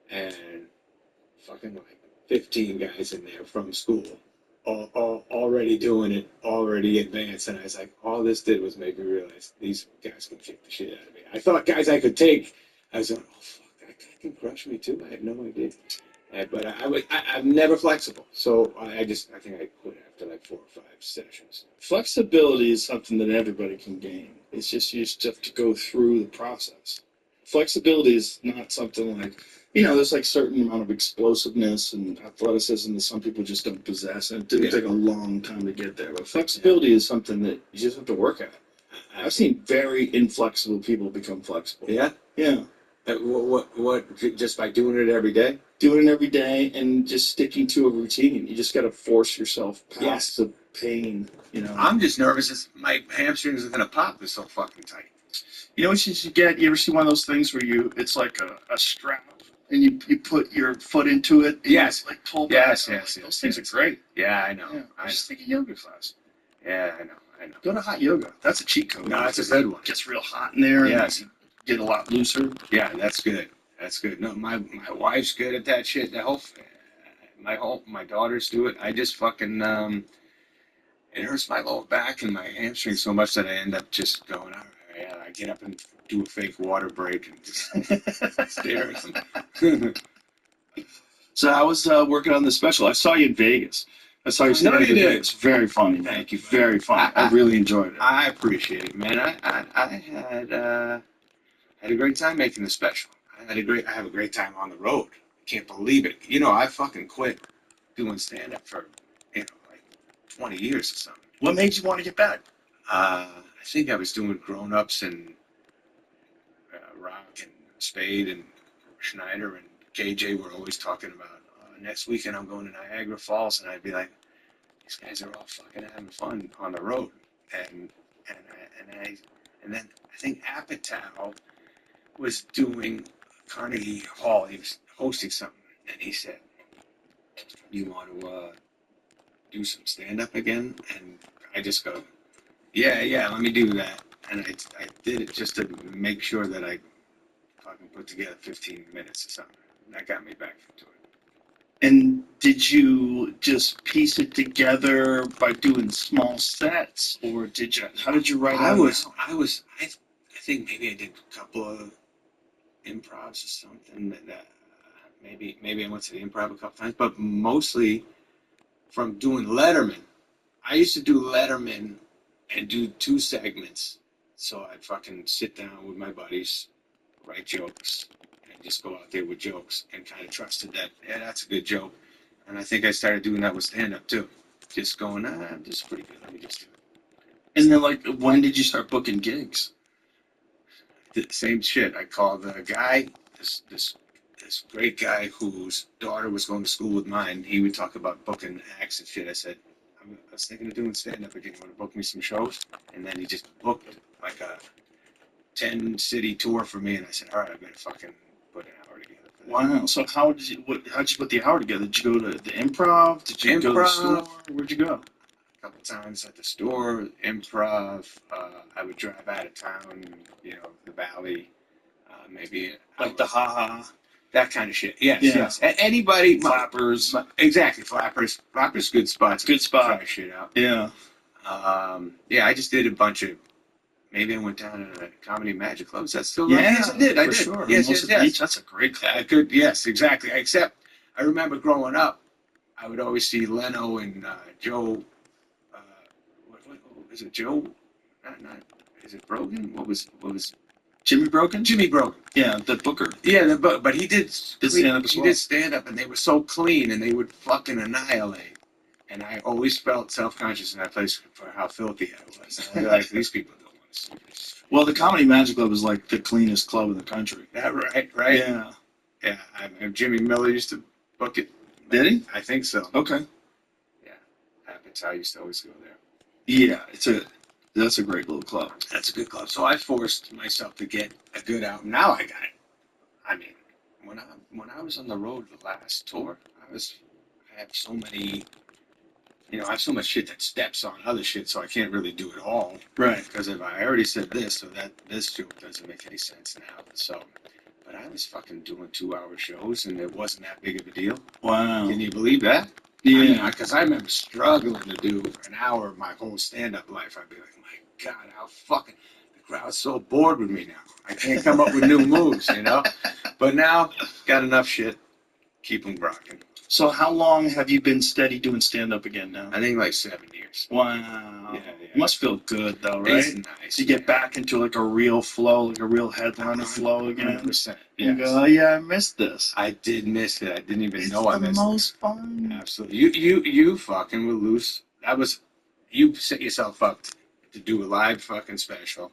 and fucking like 15 guys in there from school, all already doing it, already advanced. And I was like, all this did was make me realize these guys can kick the shit out of me. I thought guys I could take. I was like, oh fuck, that guy can crush me too. I had no idea. But I'm never flexible, so I think I quit after like 4 or 5 sessions. Flexibility is something that everybody can gain. It's just you just have to go through the process. Flexibility is not something like, there's like certain amount of explosiveness and athleticism that some people just don't possess, and it didn't take a long time to get there. But flexibility is something that you just have to work at. I've seen very inflexible people become flexible. Yeah. Yeah. What? Just by doing it every day? Doing it every day and just sticking to a routine. You just got to force yourself past the pain. I'm just nervous. My hamstrings are gonna pop. They're so fucking tight. You know what you should get? You ever see one of those things where it's like a strap and you put your foot into it? And yes. You, like pull back. Yes. Those things are great. Yeah, I know. Yeah. I just think a yoga class. Yeah, I know. Go to hot yoga. That's a cheat code. No, that's a good one. It gets real hot in there. Yes. And get a lot looser. Yeah, that's good. That's good. No, my wife's good at that shit. My daughters do it. I just fucking it hurts my lower back and my hamstring so much that I end up just going, all right, yeah, I get up and do a fake water break and just stare at them. So I was working on the special. I saw you in Vegas. I saw you No, you did. It's very funny. Thank you. Very funny. I really enjoyed it. I appreciate it, man. I had a great time making the special. I have a great time on the road. I can't believe it. I fucking quit doing stand up for like 20 years or something. What made you want to get back? I think I was doing Grown Ups and Rock and Spade and Schneider and KJ were always talking about next weekend I'm going to Niagara Falls, and I'd be like, these guys are all fucking having fun on the road, and then I think Apatow was doing Carnegie Hall. He was hosting something, and he said, "You want to do some stand up again?" And I just go, "Yeah, let me do that." And I did it just to make sure that I fucking put together 15 minutes or something. That got me back into it. And did you just piece it together by doing small sets, or how did you write it? I think maybe I did a couple of improvs or something that maybe I went to the improv a couple times, but mostly from doing Letterman. I used to do Letterman and do 2 segments. So I'd fucking sit down with my buddies, write jokes, and just go out there with jokes, and kind of trusted that, yeah, that's a good joke. And I think I started doing that with stand-up too. Just going, this is pretty good. Let me just do it. And then, like, when did you start booking gigs? The same shit. I called the guy, this great guy whose daughter was going to school with mine. He would talk about booking acts and shit. I said, I was thinking of doing stand-up again. You want to book me some shows? And then he just booked like a 10-city tour for me. And I said, all right, I better fucking put an hour together for that. Wow. So how'd you put the hour together? Did you go to the Improv? Did you go to the store? Where'd you go? A couple times at the store, Improv. I would drive out of town, the Valley, maybe like the haha. That kind of shit. Yes. Anybody. Flappers. Exactly. Flappers. Flappers, good spots. Good spot. Try shit out. Yeah. I just did a bunch of. Maybe I went down to a Comedy Magic Club. Is that still right? Yes, I did. I did. Sure. Yes. That's a great club. Good. Yes, exactly. Except I remember growing up, I would always see Leno and Joe. What is it? Joe? Not. Is it Brogan? What was? Jimmy Brogan? Jimmy Brogan. Yeah, the booker. Yeah, but he did stand up as well. He did stand up, and they were so clean, and they would fucking annihilate. And I always felt self-conscious in that place for how filthy I was. And I was like, these people don't want to see this. Well, the Comedy Magic Club is like the cleanest club in the country. That right? Yeah. Yeah, Jimmy Miller used to book it. Did he? I think so. Okay. Yeah. I used to always go there. Yeah, that's a great little club. That's a good club. So I forced myself to get a good album. Now I got it. I mean, when I was on the road the last tour, I have so many, I have so much shit that steps on other shit, so I can't really do it all. Right. Because if I already said this, so that this joke doesn't make any sense now. So, but I was fucking doing 2-hour shows, and it wasn't that big of a deal. Wow. Can you believe that? Yeah. Because I remember struggling to do an hour of my whole stand-up life. I'd be like, my God, how fucking, the crowd's so bored with me now. I can't come up with new moves, you know? But now, got enough shit. Keep them rocking. So how long have you been steady doing stand-up again now? I think like 7 years. Wow. Yeah. It must feel good though, right? It's nice. To get back into like a real flow, like a real headliner flow again. 100%. You Yes. go, oh yeah, I missed this. I did miss it. I didn't even It's know I the missed it. most fun. Absolutely. You fucking were loose. You set yourself up to do a live fucking special.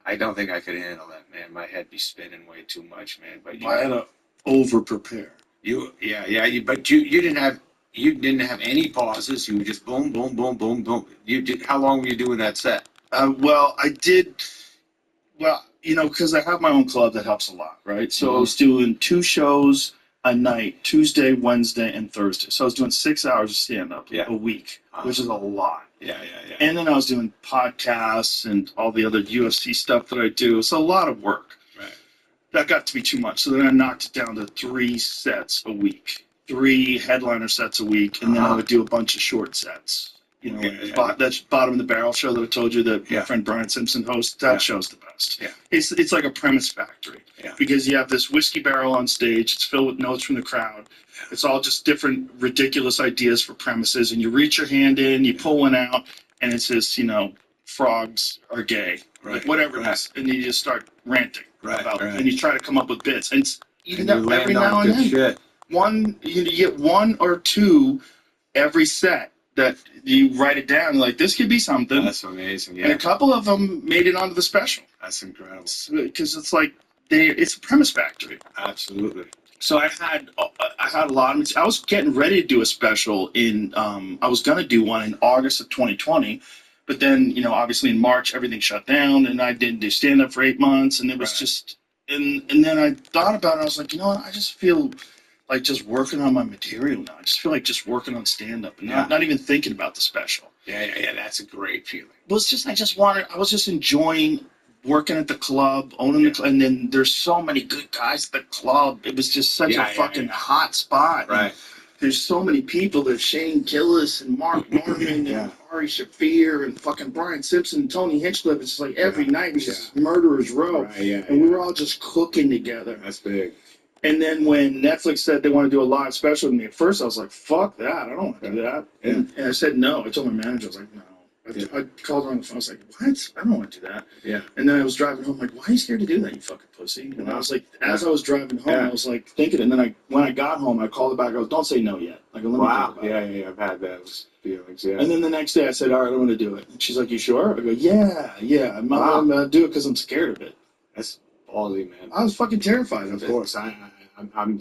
I don't think I could handle that, man. My head be spinning way too much, man. But I had to over-prepare. but you didn't have any pauses. You were just boom, boom, boom, boom, boom. How long were you doing that set? Well, I did. Well, because I have my own club that helps a lot, right? So I was doing 2 shows a night, Tuesday, Wednesday, and Thursday. So I was doing 6 hours of stand-up a week, which is a lot. Yeah. And then I was doing podcasts and all the other UFC stuff that I do. It's a lot of work. Right. That got to be too much. So then I knocked it down to 3 sets a week, 3 headliner sets a week, and then I would do a bunch of short sets. That bottom of the barrel show that I told you that my friend Brian Simpson hosts. That show's the best. Yeah. It's like a premise factory. Yeah. Because you have this whiskey barrel on stage. It's filled with notes from the crowd. It's all just different ridiculous ideas for premises, and you reach your hand in, you pull one out, and it says, frogs are gay, Right. Whatever it is, and you just start ranting about it, right. and you try to come up with bits, and You every now and then, shit. you get 1 or 2 every set that you write it down, like this could be something. That's amazing. And Yeah. a couple of them made it onto the special. That's incredible. Because it's like it's a premise factory. Absolutely. So I had a lot of. I was getting ready to do a special in. I was gonna do one in August of 2020, but then obviously in March everything shut down, and I didn't do stand up for 8 months, and it was just. And then I thought about it. And I was like, what? I just feel like just working on my material now. I just feel like just working on stand up and not even thinking about the special. Yeah. That's a great feeling. Well, it's just I was just enjoying working at the club, owning the club, and then there's so many good guys at the club. It was just such a fucking hot spot. Right. And there's so many people. There's Shane Gillis and Mark Norman and Ari Shafir and fucking Brian Simpson and Tony Hinchcliffe. It's just like every night was just murderer's row. Right, yeah. And we were all just cooking together. That's big. And then when Netflix said they want to do a live special with me, at first I was like, fuck that. I don't want to do that. Yeah. And I said no. I told my manager, I was like, no. I called her on the phone. I was like, what? I don't want to do that. Yeah. And then I was driving home, like, why are you scared to do that, you fucking pussy? And I was like, as I was driving home, I was like thinking, and then when I got home, I called her back. I goes, don't say no yet. Like, let me think about it. Yeah. I've had those feelings. Yeah. And then the next day I said, all right, I'm going to do it. And she's like, you sure? I go, yeah. I'm going to do it because I'm scared of it. That's ballsy, man. I was fucking terrified of it. Of course. I'm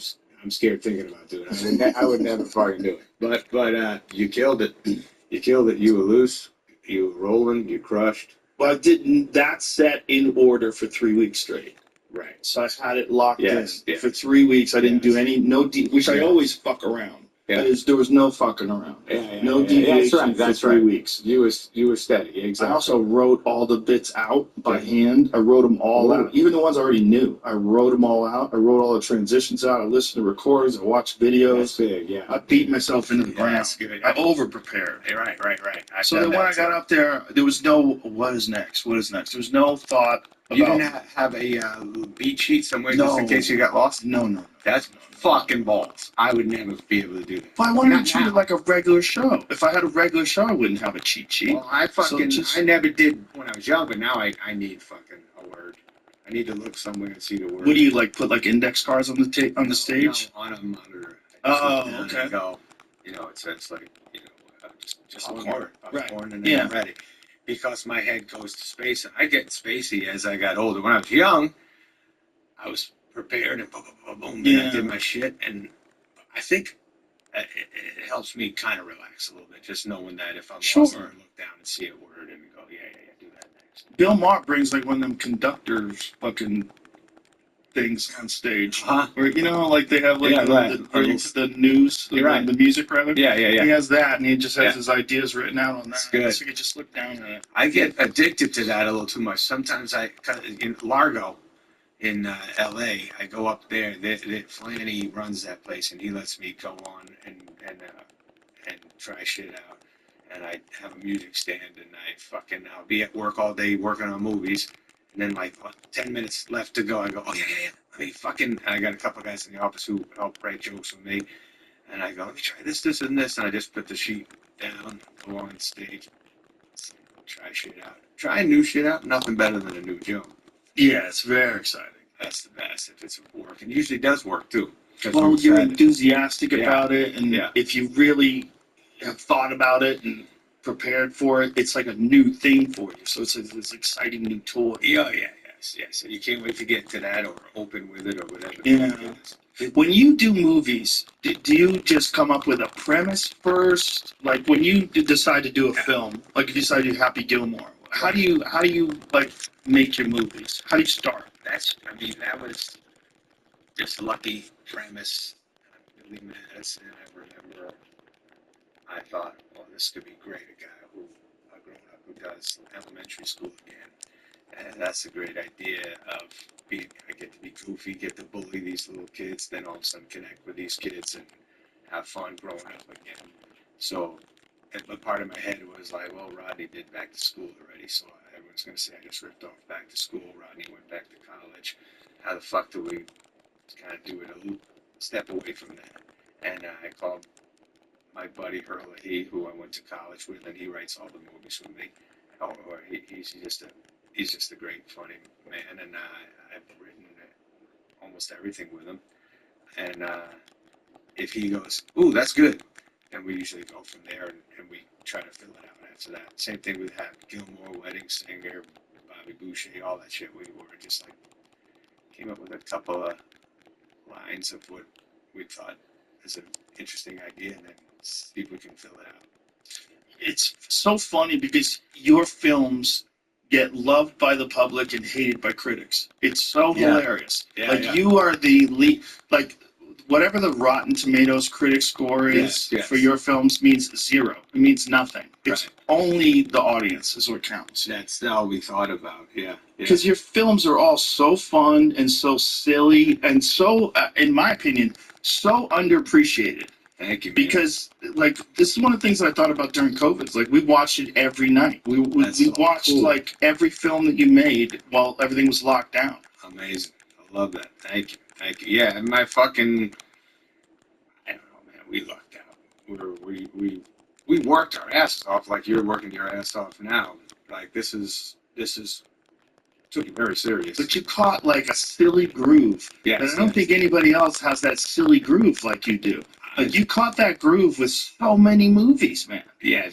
scared thinking about doing it. I would never fucking do it. But you killed it. You killed it. You were loose. You were rolling. You crushed. Well, I did that set in order for 3 weeks straight. Right. So I had it locked in. Yeah. For 3 weeks. I didn't do which I always fuck around. Yeah. There was no fucking around. No Yeah, deviation that's for 3 weeks. You were steady. Exactly. I also wrote all the bits out by hand. I wrote them all out, even the ones I already knew. I wrote them all out. I wrote all the transitions out. I listened to recordings. I watched videos. That's big. Yeah. I beat myself into the ground. That's good. I over prepared. Right. So then when I got up there, there was no what is next. There was no thought about. You didn't have a beat sheet somewhere just in case you got lost? No. That's fucking balls. I would never be able to do that. But I wanted to treat it like a regular show. If I had a regular show, I wouldn't have a cheat sheet. Well, I never did when I was young, but now I need fucking a word. I need to look somewhere and see the word. What do you put index cards on the stage? No, on a monitor. Okay. Go, it says just one word. Popcorn, and then I'm ready. Because my head goes to space, and I get spacey as I got older. When I was young, I was prepared and boom, and I did my shit. And I think it helps me kind of relax a little bit, just knowing that if I'm lost, I can look down and see a word and go, yeah, do that next. Bill Maher brings one of them conductors fucking things on stage. Where they have the news, the music rather. Yeah. He has that, and he just has his ideas written out on that. That's good. So you can just look down at it. I get addicted to that a little too much. Sometimes in Largo, in L.A. I go up there. Flanny runs that place, and he lets me go on and try shit out. And I have a music stand, and I'll be at work all day working on movies, and then like 10 minutes left to go. I go, oh yeah, yeah, yeah. Let me fucking. I got a couple guys in the office who help write jokes with me, and I go, let me try this, and this, and I just put the sheet down, go on stage, try shit out, try new shit out. Nothing better than a new joke. Yeah, it's very exciting. That's the best if it's work, and usually does work too. Well, you're enthusiastic about it, and Yeah. if you really have thought about it and prepared for it, it's like a new thing for you. So it's like this exciting new toy. Yeah, yeah, yes. And you can't wait to get to that or open with it or whatever. Yeah. When you do movies, do you just come up with a premise first? Like when you decide to do a film, like if you decide to do Happy Gilmore, how do you like make your movies? How do you start? That was just lucky premise. Billy Madison, I remember. I thought, well, this could be great. A guy who, a grown up who does elementary school again. And that's a great idea of I get to be goofy, get to bully these little kids, then all of a sudden connect with these kids and have fun growing up again. So, but part of my head was like, well, Rodney did back to school already, so everyone's going to say I just ripped off back to school. Rodney went back to college. How the fuck do we kind of do it a step away from that? And I called my buddy Hurley, who I went to college with, and he writes all the movies with me. He's just a great, funny man, and I've written almost everything with him. And if he goes, "Ooh, that's good," then we usually go from there, and we try to fill it out after that. Same thing with Happy Gilmore, Wedding Singer, Bobby Boucher, all that shit. We were just like came up with a couple of lines of what we thought is an interesting idea, and then see if we can fill it out. It's so funny because your films get loved by the public and hated by critics. It's so hilarious. Yeah, you are the lead, like whatever the Rotten Tomatoes critic score is Yes. for your films means zero. It means nothing. It's Right. only the audience is what counts. That's all we thought about. Yeah. Because your films are all so fun and so silly and so, in my opinion, so underappreciated. Thank you, man. Because like this is one of the things that I thought about during COVID. It's like we watched it every night. We watched cool. like every film that you made while everything was locked down. Amazing. I love that. Thank you. Yeah, and my fucking, I don't know, man. We lucked out. We worked our asses off like you're working your ass off now. Like this is took it very serious. But you caught like a silly groove. Yes, And I don't think anybody else has that silly groove like you do. Like you caught that groove with so many movies, man. Yeah.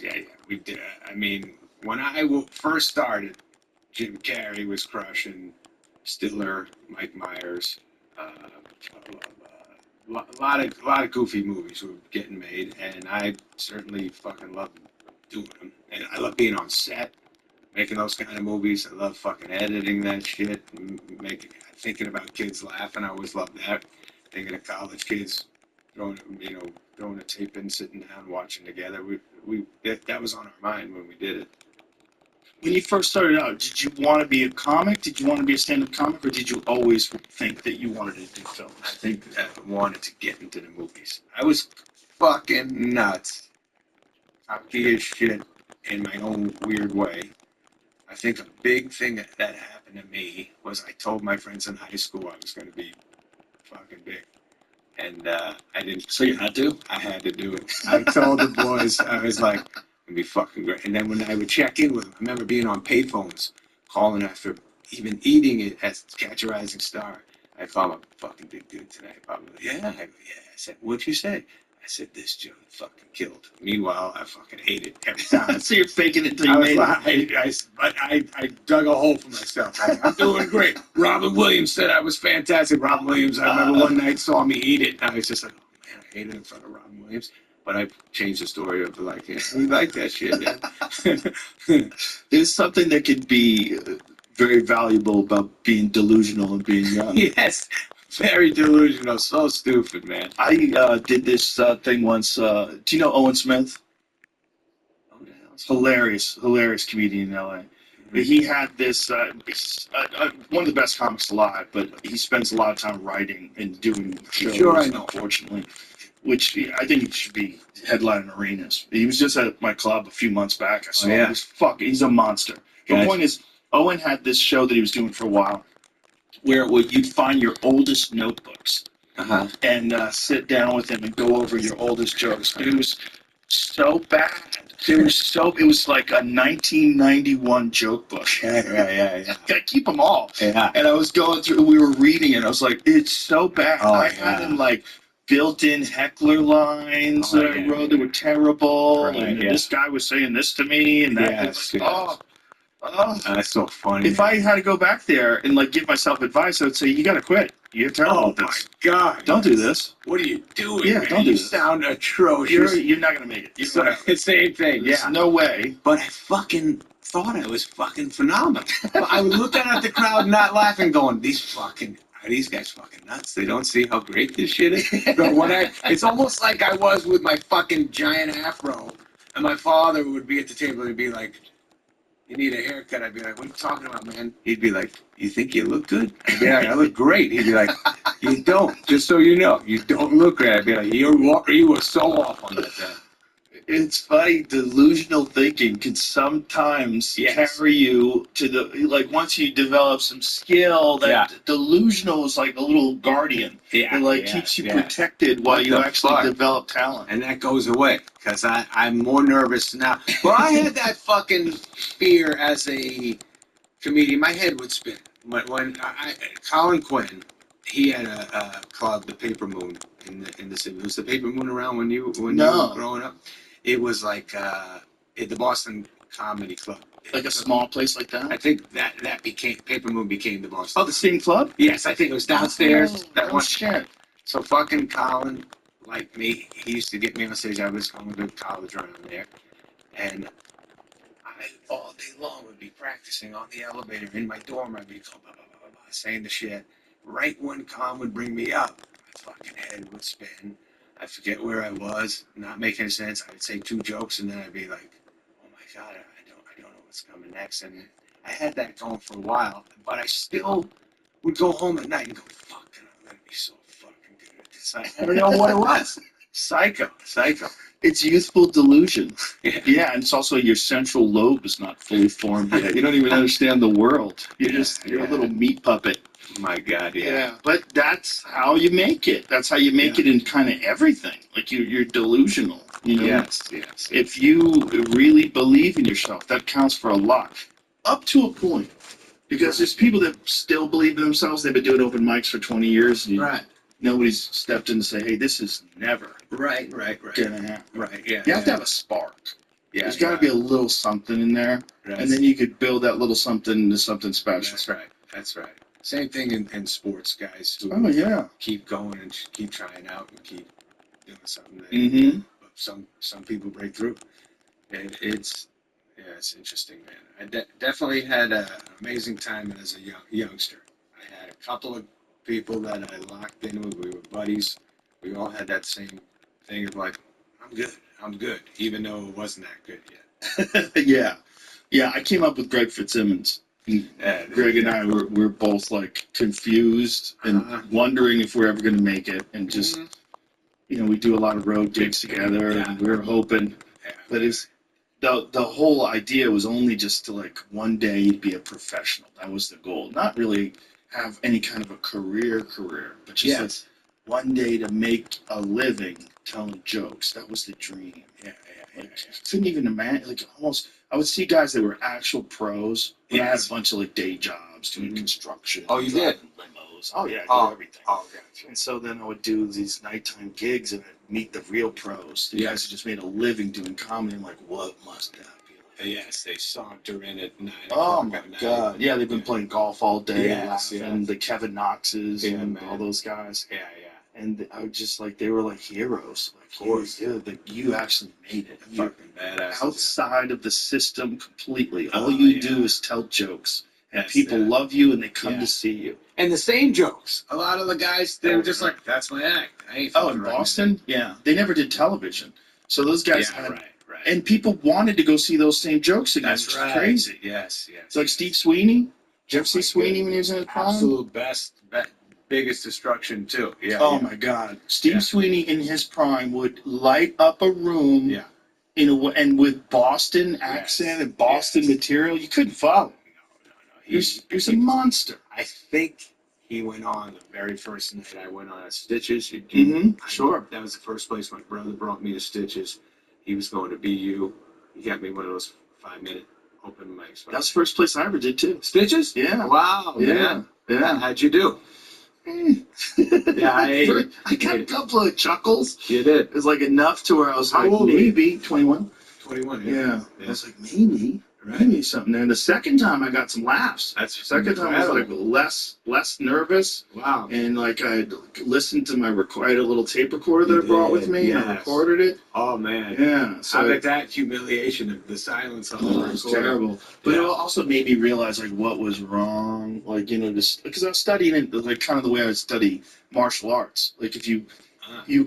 We did. I mean, when I first started, Jim Carrey was crushing, Stiller, Mike Myers, a lot of goofy movies were getting made, and I certainly fucking love doing them. And I love being on set, making those kind of movies. I love fucking editing that shit, thinking about kids laughing. I always loved that. Thinking of college kids throwing a tape in, sitting down, watching together. That was on our mind when we did it. When you first started out, did you want to be a comic? Did you want to be a stand-up comic, or did you always think that you wanted to do films? I think I wanted to get into the movies. I was fucking nuts, cocky as shit in my own weird way. I think a big thing that happened to me was I told my friends in high school I was going to be fucking big. And I didn't. So you had to? I had to do it. I told the boys, I was like, it'd be fucking great. And then when I would check in with them, I remember being on payphones, calling after even eating it at Catch a Rising Star. I thought I'm a fucking big dude today. Probably. Yeah. I go, yeah. I said, what'd you say? I said, this joke fucking killed. Meanwhile, I fucking ate it every time. So you're faking it until you made it. I dug a hole for myself. I'm doing great. Robin Williams said I was fantastic. Robin Williams, I remember one night saw me eat it. And I was just like, oh man, I ate it in front of Robin Williams. But I changed the story of like, yeah, we like that shit. Yeah. There's something that could be very valuable about being delusional and being young. Yes. Very delusional. So stupid, man. I did this thing once. Do you know Owen Smith? Hilarious comedian in LA. He had this, one of the best comics alive, but he spends a lot of time writing and doing shows, Sure, I know. unfortunately, which I think he should be headlining arenas. He was just at my club a few months back. I saw him. He's a monster. The Gotcha. point is, Owen had this show that he was doing for a while where you'd find your oldest notebooks and sit down with him and go over your oldest jokes. It was so bad. It was like a 1991 joke book. Yeah. I keep them all. Yeah. And I was going through, we were reading it. I was like, it's so bad. Oh, I had him like built-in heckler lines that I wrote that were terrible. Right, and this guy was saying this to me and that. Yes. That's so funny. If I had to go back there and like give myself advice, I would say, you got to quit. You're terrible at this. My God. Don't do this. What are you doing? Yeah, man? don't do You this. sound atrocious. You're not going to make it. It's the same thing. There's no way. But I fucking thought I was fucking phenomenal. But I was looking at the crowd, not laughing, going, are these guys fucking nuts? They don't see how great this shit is. But it's almost like I was with my fucking giant afro, and my father would be at the table and be like, "You need a haircut." I'd be like, "What are you talking about, man?" He'd be like, "You think you look good?" I'd be like, "I look great." He'd be like, "You don't. Just so you know, you don't look great." I'd be like, "You were so off on that." It's funny, delusional thinking can sometimes carry you to once you develop some skill, delusional is like a little guardian. It keeps you protected while you actually develop talent. And that goes away, because I'm more nervous now. Well, I had that fucking fear as a comedian. My head would spin. When Colin Quinn, he had a club, the Paper Moon, in the city. Was the Paper Moon around when you were growing up? It was like at the Boston Comedy Club. Like a small place like that? I think that became, Paper Moon became the Boston. Oh, the same club? Yes, I think it was downstairs. That one shit. So fucking Colin, like me, he used to get me on stage. I was going to college around there. And I, all day long, would be practicing on the elevator in my dorm. I'd be going, blah, blah, blah, blah, saying the shit. Right when Colin would bring me up, my fucking head would spin. I forget where I was, not making sense. I would say two jokes, and then I'd be like, "Oh my God, I don't know what's coming next." And I had that going for a while, but I still would go home at night and go, "Fuck, I'm gonna be so fucking good at this." I don't know what it was. Psycho. It's youthful delusion. Yeah, and it's also your central lobe is not fully formed yet. You don't even understand the world. You're a little meat puppet. My God, yeah. But that's how you make it. That's how you make it in kind of everything. Like you're delusional. You know? Yes. If you really believe in yourself, that counts for a lot. Up to a point. Because there's people that still believe in themselves. They've been doing open mics for 20 years. And nobody's stepped in to say, "Hey, this is never right gonna happen." Right, yeah. You have to have a spark. Yeah, there's got to be a little something in there, and then you could build that little something into something special. That's right. Same thing in sports, guys who keep going and keep trying out and keep doing something. That some people break through. And it's interesting, man. I definitely had an amazing time as a youngster. I had a couple of people that I locked in with. We were buddies. We all had that same thing of like, I'm good, even though it wasn't that good yet. Yeah. I came up with Greg Fitzsimmons. Greg and I were both like confused and wondering if we're ever going to make it, and just we do a lot of road gigs together, and we were hoping, but the whole idea was only just to like one day you'd be a professional. That was the goal. Not really have any kind of a career, but just like one day to make a living telling jokes. That was the dream. I couldn't even imagine, like almost, I would see guys that were actual pros, but I had a bunch of like day jobs doing construction. Oh, you did? Limos. Oh, yeah, I did everything. Oh, gotcha. And so then I would do these nighttime gigs and I'd meet the real pros. The guys who just made a living doing comedy. I'm like, what must that be like? Yes, they saunter in at 9 Oh, my God. Yeah, they've been playing golf all day, laughing. The Kevin Knoxes and all those guys. Yeah. And I would just like, they were like heroes. Like, of course, you actually made it. You're fucking badass. Outside of the system completely. All you do is tell jokes. And people love you and they come to see you. And the same jokes. A lot of the guys, they were just like, "That's my act." I ain't in Boston? Yeah. They never did television. So those guys had and people wanted to go see those same jokes again. That's Which right. is crazy. Yes, yes. It's like Steve Sweeney. Jeff C. Sweeney when he was in his prime. Absolute biggest destruction too. Yeah. Oh yeah. my God, Steve Yeah. Sweeney in his prime would light up a room. Yeah. And with Boston accent and Boston material, you couldn't follow. No. He was a monster. I think he went on the very first night I went on at Stitches. Sure. That was the first place my brother brought me to Stitches. He was going to BU. He got me one of those 5-minute open mics. That's the first place I ever did too. Stitches? Yeah. Wow. Yeah. Man. Yeah. How'd you do? Yeah, I got a couple of chuckles. You did. It was like enough to where I was How like, old were you? maybe 21. 21. Yeah. I was like, maybe something there. And the second time I got some laughs. That's Second time I was like less nervous. wow. And like I listened to my I had a little tape recorder that I brought with me and I recorded it. Oh man. Yeah. So How about that humiliation of the silence on the it was recorder? terrible. But it also made me realize like what was wrong. Like, just because I was studying it like kind of the way I would study martial arts. Like if you'd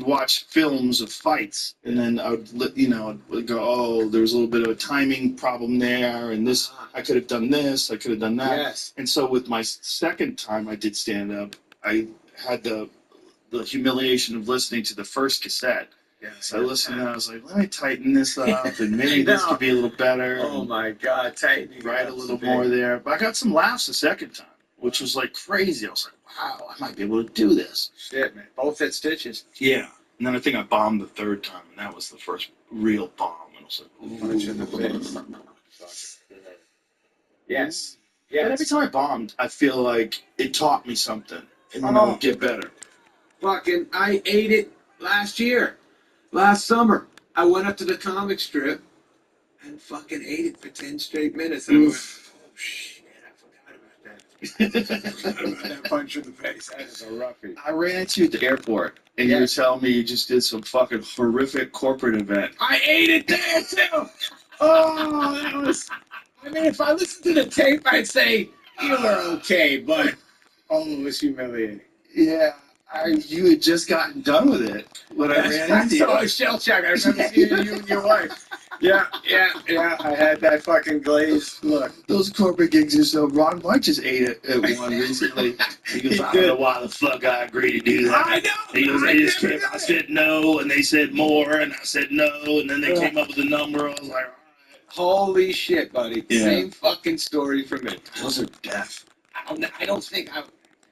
watch films of fights and then I would go, oh, there was a little bit of a timing problem there and this, I could have done this, I could have done that. Yes. And so with my second time I did stand up, I had the humiliation of listening to the first cassette. Yeah. So I listened and I was like, let me tighten this up and maybe this could be a little better. Oh my God, tightening. Write a little more there. But I got some laughs the second time, which was like crazy. I was like, wow, I might be able to do this. Shit, man. Both at Stitches. Yeah. And then I think I bombed the third time, and that was the first real bomb. And I was like, Punch in the face. Yes. But every time I bombed, I feel like it taught me something, and then Oh. I would get better. Fucking, I ate it last summer. I went up to the comic strip and fucking ate it for 10 straight minutes. And I went, oh shit, I forgot about that punch in the face. That is a roughie. I ran into you at the airport, and you were telling me you just did some fucking horrific corporate event. I ate it there too. Oh, that was. I mean, if I listened to the tape, I'd say you were okay, but it was humiliating. Yeah. You had just gotten done with it when I ran into you. I was shell shocked. I remember seeing you and your wife. Yeah. I had that fucking glazed look. Those corporate gigs are so wrong. Mike just ate it at one recently. He goes, I don't know why the fuck I agreed to do that. I know. He goes, I said no, and they said more, and I said no, and then they came up with a number. I was like, all right. Holy shit, buddy. Yeah. Same fucking story for me. Those are death. I don't think I.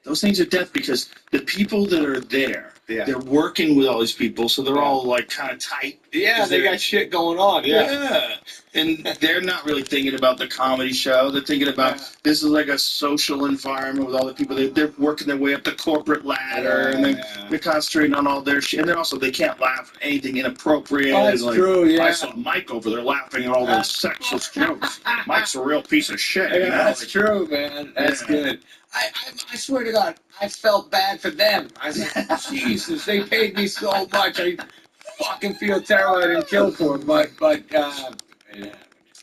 Those things are death because the people that are there, Yeah. they're working with all these people, so they're all like kind of tight. Yeah, they got shit going on. Yeah. And they're not really thinking about the comedy show. They're thinking about this is like a social environment with all the people. They're working their way up the corporate ladder, and they're concentrating on all their shit. And then also they can't laugh at anything inappropriate. Oh, that's like, true, yeah. I saw Mike over there laughing at all those sexist jokes. Mike's a real piece of shit. Yeah, you know? that's true, man. That's good. I swear to God, I felt bad for them. I was like, Jesus, they paid me so much. I fucking feel terrible. I didn't kill for them, but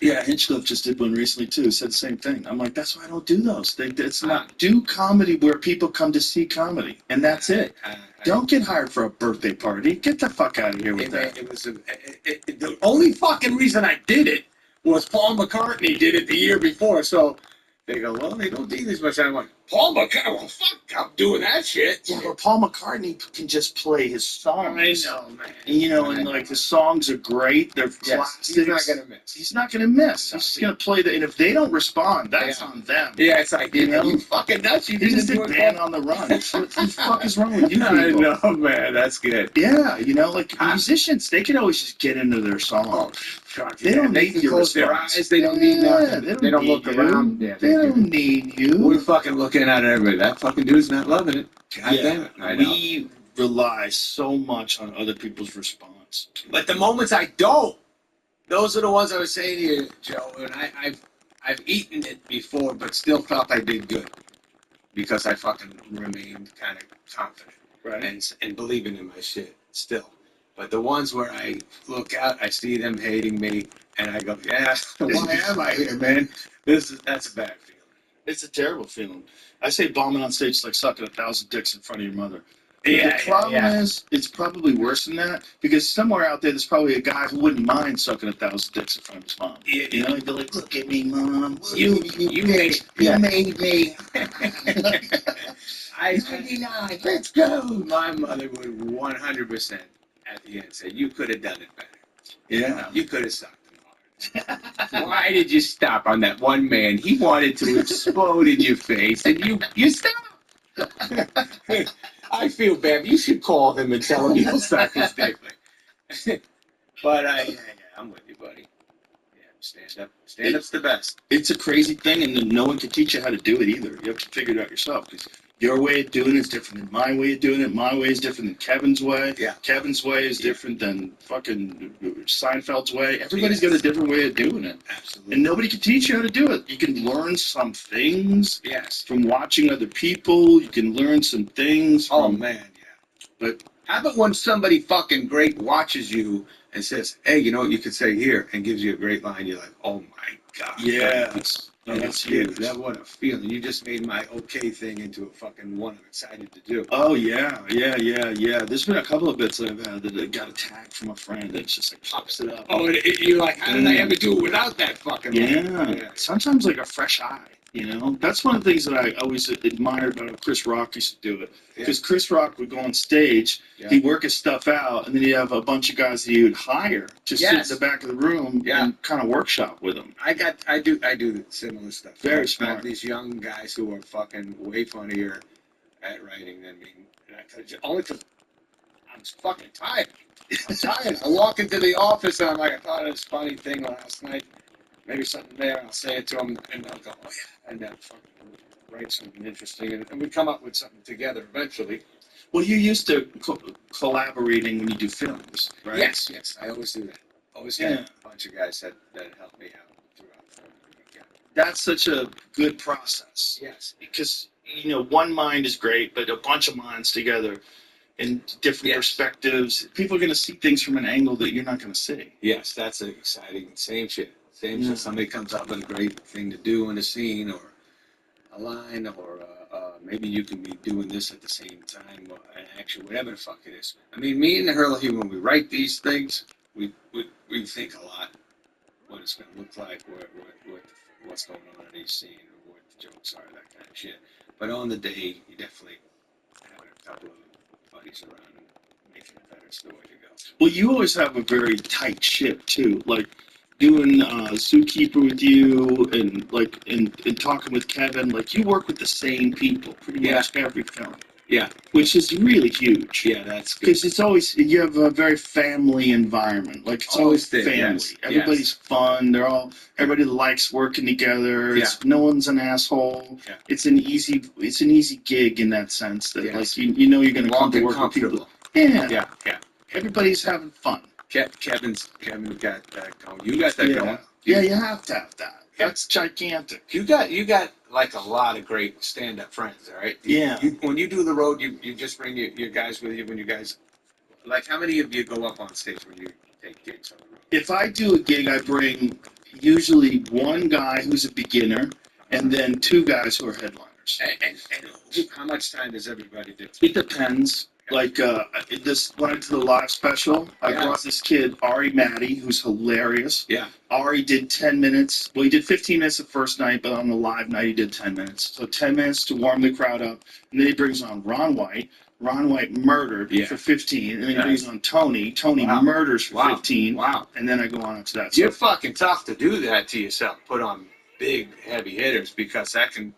Yeah, Hinchcliffe just did one recently too. Said the same thing. I'm like, that's why I don't do those. It's not do comedy where people come to see comedy, and that's it. Don't get hired for a birthday party. Get the fuck out of here with that. It was the only fucking reason I did it was Paul McCartney did it the year before. So they go, well, they don't do this much. I'm like, Paul McCartney, well, fuck, I'm doing that shit. Yeah, but Paul McCartney can just play his songs. I know, man. And like the songs are great. They're classics. He's not gonna miss. He's not gonna miss. He's just gonna play and if they don't respond, that's on them. Yeah, it's like, you fucking nuts. You He just did doing Band on the Run. What the fuck is wrong with you people? I know, man. That's good. Yeah, like musicians, they can always just get into their song. They don't need to your close their response. eyes. They don't need nothing. They don't look need you. around. Yeah, They don't need you. We're fucking looking at everybody. That fucking dude's not loving it. God Yeah, damn it. I know. we rely so much on other people's response. But the moments I don't, those are the ones I was saying to you, Joe. And I've eaten it before, but still felt I did good because I fucking remained kind of confident and believing in my shit still. But the ones where I look out, I see them hating me, and I go, yeah, why am I here, man? That's a bad feeling. It's a terrible feeling. I say bombing on stage is like sucking 1,000 dicks in front of your mother. The problem is, it's probably worse than that because somewhere out there, there's probably a guy who wouldn't mind sucking 1,000 dicks in front of his mom. Yeah. You know, he'd be like, "Look at me, mom. You made You made me. I 99. Let's go." my mother would 100% at the end say, "You could have done it better. Yeah. You could have stopped him. Why did you stop on that one man? He wanted to explode in your face, and you stopped." I feel bad. You should call him and tell him you'll suck his dick. But I'm with you, buddy. Yeah, stand up. Stand up's the best. It's a crazy thing, and no one can teach you how to do it either. You have to figure it out yourself because your way of doing it is different than my way of doing it. My way is different than Kevin's way. Yeah. Kevin's way is different than fucking Seinfeld's way. Everybody's got a different way of doing it. Absolutely. And nobody can teach you how to do it. You can learn some things Yes. from watching other people. You can learn some things Oh from, man, yeah. but How about when somebody fucking great watches you and says, "Hey, you know what you could say here," and gives you a great line? You're like, "Oh my god." yes. No, that's huge. That what a feeling. You just made my okay thing into a fucking one I'm excited to do. Oh yeah. There's been a couple of bits that I've had that I got a tag from a friend that just like pops it up. Oh, you're like, how did I ever do it without that fucking line? Yeah. Sometimes like a fresh eye, you know? That's one of the things that I always admired about how Chris Rock used to do it. Because Chris Rock would go on stage, he'd work his stuff out, and then he'd have a bunch of guys that he would hire to sit in the back of the room and kind of workshop with him. I do similar stuff. Very I've smart. got these young guys who are fucking way funnier at writing than me. Only because I'm fucking tired. I'm tired. I walk into the office and I'm like, I thought of this funny thing last night. Maybe something there. I'll say it to them and they'll go, "Oh yeah," and then fucking write something interesting, and we come up with something together eventually. Well, you're used to collaborating when you do films, right? Yes, I always do that. Always have a bunch of guys that help me out throughout the film. Yeah. That's such a good process. Yes. Because, you know, one mind is great, but a bunch of minds together in different perspectives, people are going to see things from an angle that you're not going to see. Yes, that's exciting. Same shit. Shit. Somebody comes up with a great thing to do in a scene or a line, or maybe you can be doing this at the same time, or an action, whatever the fuck it is. I mean, me and Hurley, when we write these things, we think a lot what it's going to look like, what's going on in each scene, or what the jokes are, that kind of shit. But on the day, you definitely have a couple of buddies around and making a better story to go. Well, you always have a very tight ship too, like doing Zookeeper with you, and like in talking with Kevin. Like you work with the same people pretty much every film. Yeah, which is really huge. Yeah, that's good. Because it's always, you have a very family environment. Like it's always family. Yes. Everybody's fun. Everybody likes working together. No one's an asshole. Yeah. It's an easy gig in that sense that like you know you're gonna come to work with people. Yeah. Everybody's having fun. Kevin got that going. You got that going. Yeah, you have to have that. That's gigantic. You got like a lot of great stand-up friends, all right? When you do the road, you just bring your guys with you. When you guys, like, how many of you go up on stage when you take gigs on the road? If I do a gig, I bring usually one guy who's a beginner, and then two guys who are headliners. And how much time does everybody do? It depends. Like when I did the live special, I brought this kid, Ari Matty, who's hilarious. Yeah. Ari did 10 minutes. Well, he did 15 minutes the first night, but on the live night, he did 10 minutes. So 10 minutes to warm the crowd up. And then he brings on Ron White. Ron White murdered for 15. And then he brings on Tony. Tony murders for 15. Wow. And then I go on to that. You're fucking tough to do that to yourself. Put on big, heavy hitters, because that can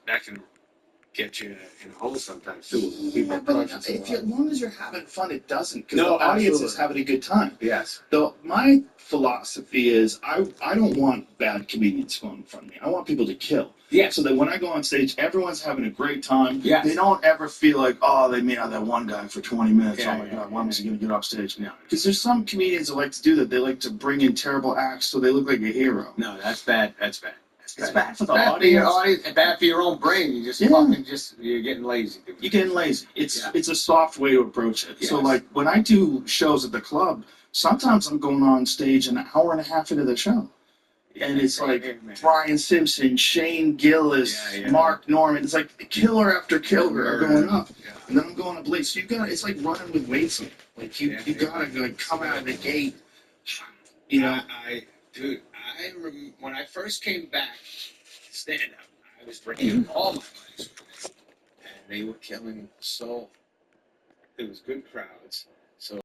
get you in a hole sometimes too. Yeah, but as long as you're having fun, it doesn't. Because the audience is having a good time. Yes. Though my philosophy is, I don't want bad comedians going in front of me. I want people to kill. Yeah. So that when I go on stage, everyone's having a great time. Yeah. They don't ever feel like, oh, they made out that one guy for 20 minutes. Yeah, oh my God, when was he going to get off stage? No. Because there's some comedians that like to do that. They like to bring in terrible acts so they look like a hero. No, that's bad. That's bad. It's bad for the audience. audience. For your audience, and bad for your own brain. You just fucking you're getting lazy. You're getting lazy. It's a soft way to approach it. Yes. So like when I do shows at the club, sometimes I'm going on stage an hour and a half into the show. and it's like Yeah, man. Brian Simpson, Shane Gillis, Yeah. Mark Norman. It's like killer after killer are going up, Yeah. and then I'm going up late. So you got it's like running with weights. Like you gotta like come out of the gate. You know, Dude, when I first came back to stand up, I was bringing all my buddies, and they were killing so. It was good crowds.